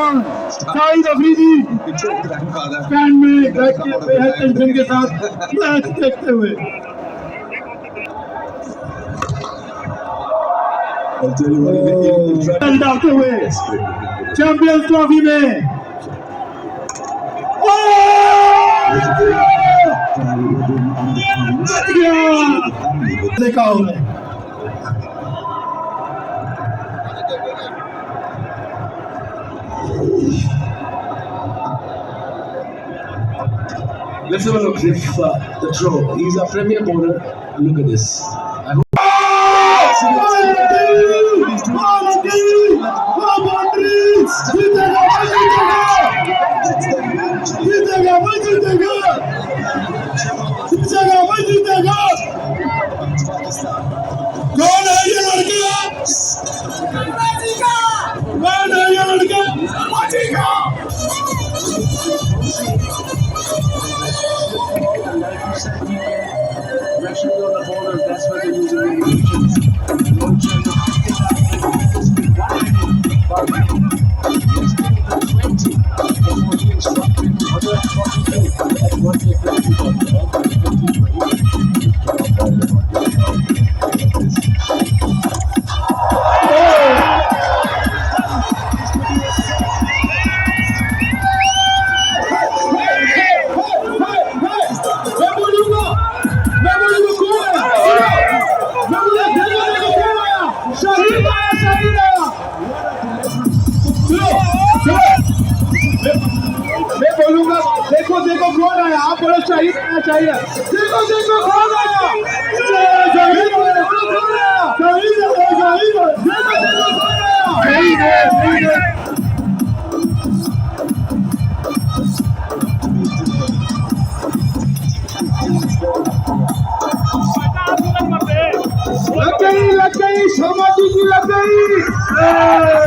पहलवान शाहिद अफरीदी स्टैंड में बैठ के बेहद टेंशन के साथ मैच देखते हुए डालते हुए चैंपियंस ट्रॉफी में देखा हूं Let's have a look at the throw. He's a premier bowler. Look at this. कौन है ये लड़का? कौन है ये लड़का? Pressure on the bowlers, that's why they're using regulations. मैं बोलूंगा देखो देखो कौन आया आप बोलो शहीद आना चाहिए देखो देखो कौन आया शहीद कौन आया शहीद शहीद देखो देखो कौन आया शहीद है लग गई शर्मा जी की लग गई